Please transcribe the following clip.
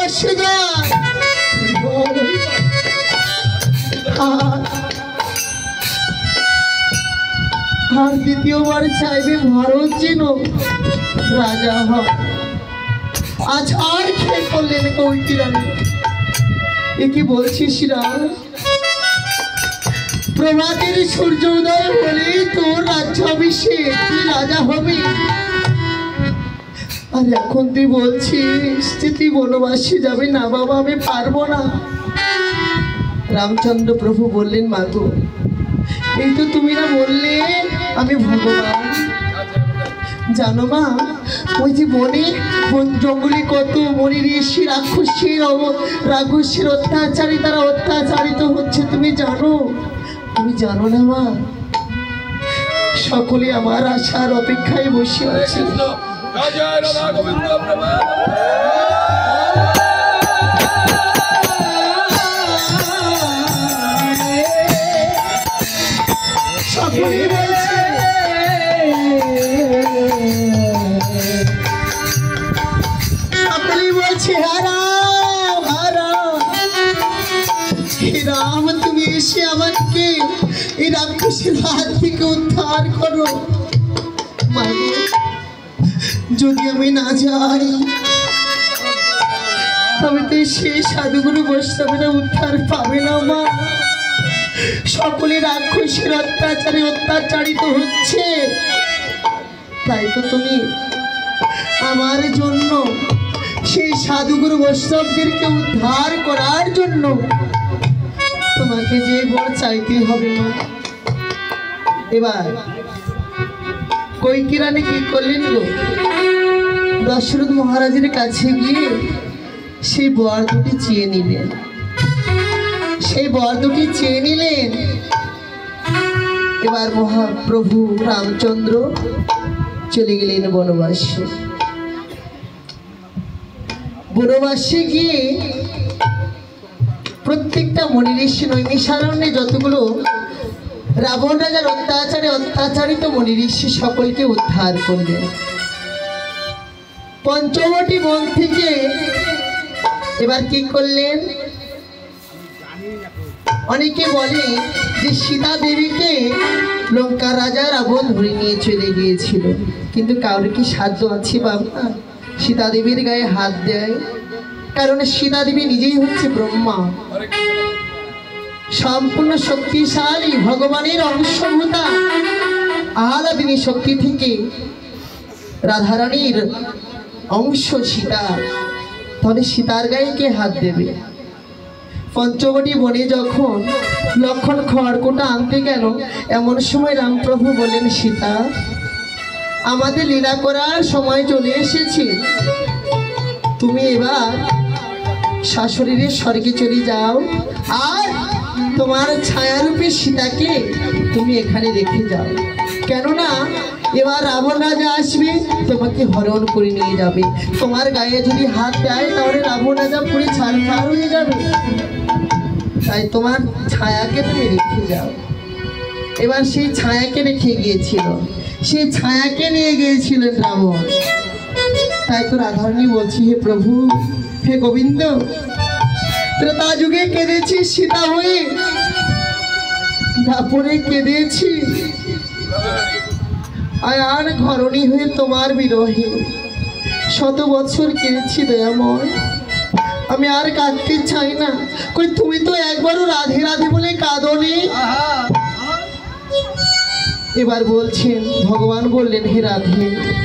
বনবাসে যায় আর দ্বিতীয়বার চাইবে ভারত যেন রাজা হয়। আজ আর খেয়ে করলেন কৈকি রানী। এ কি বলছিস রাম? প্রভাতের সূর্য উদয় হলে তোর রাজ্যাভিষেক, তুই রাজা হবি। আর এখন তুই বলছিস যে তুই বনবাসে যাবি না। বাবা, আমি পারবো না। রামচন্দ্র প্রভু বললেন, মাগো, এই তো তুমি না বললে আমি ভগবান। জানো মা, ওই যে বনে বন জঙ্গলে কত মনি ঋষি রাক্ষসীর অত্যাচারী, তারা অত্যাচারিত হচ্ছে। তুমি জানো? তুমি জানো না মা? সকলে আমার আশার অপেক্ষায় বসে আছে। সকলে বলছে রাম, তুমি এসে আমাকে এই রাক্ষসের হাত থেকে উদ্ধার করো। যদি আমি না যাই তবে তো সেই সাধুগুরু বৈষ্ণবেরা উদ্ধার পাবে না মা। সকলে রাক্ষসের অত্যাচারে অত্যাচারিত হচ্ছে। তাই তো তুমি আমার জন্য সেই সাধুগুরু বৈষ্ণবদেরকে উদ্ধার করার জন্য তোমাকে যে বর চাইতে হবে মা। এবার কৈকি রানী কি করলেন গো? দশরথ মহারাজের কাছে গিয়ে সেই বর দুটি চেয়ে নিলেন। সেই বর দুটি চেয়ে নিলেন। এবার মহাপ্রভু রামচন্দ্র চলে গেলেন বনবাসে। বনবাসে গিয়ে প্রত্যেকটা মনি ঋষি নৈমিষারণ্যে যতগুলো রাবণ রাজার অত্যাচারে অত্যাচারিত মনি ঋষি সকলকে উদ্ধার করলেন। পঞ্চবটি বন থেকে এবার কি করলেন? অনেকে বলে যে সীতা দেবীকে লঙ্কা রাজা রাবণ ধরে নিয়ে চলে গিয়েছিল, কিন্তু কারোর কি সাধ্য আছে বাবা সীতা দেবীর গায়ে হাত দেয়? কারণ সীতা দেবী নিজেই হচ্ছে ব্রহ্মা, সম্পূর্ণ শক্তিশালী ভগবানের অংশভূতা। আলাদিনী শক্তি থেকে রাধারানীর অংশ সীতা, তাহলে সীতার গায়ে কে হাত দেবে? পঞ্চবটি বনে যখন লক্ষণ খড়কুটা আনতে গেল, এমন সময় রামপ্রভু বলেন, সীতা, আমাদের লীলা করার সময় চলে এসেছে। তুমি এবার শাশুড়ির স্বর্গে চলে যাও, আর তোমার ছায়ারূপী সীতাকে তুমি এখানে রেখে যাও। কেননা এবার রাবণ রাজা আসবে, তোমাকে হরণ করে নিয়ে যাবে। তোমার গায়ে যদি হাত দেয় তাহলে রাবণ রাজা পুরো ছাড়খাড় হয়ে যাবে। তাই তোমার ছায়াকে তুমি রেখে যাও। এবার সেই ছায়াকে রেখে গিয়েছিল, সেই ছায়াকে নিয়ে গিয়েছিলেন রাবণ। তাই তো রাধারানী বলছি, হে প্রভু, হে গোবিন্দ, ত্রেতা যুগে কেঁদেছি সীতা হয়ে, দাপরে কেঁদেছি আর ঘরণী হয়ে তোমার বিরহে। শত বছর কেঁদেছি দয়াময়, আমি আর কাঁদতে চাই না। কই তুমি তো একবারও রাধে রাধে বলে কাঁদোনি। এবার বলছেন, ভগবান বললেন, হে রাধে,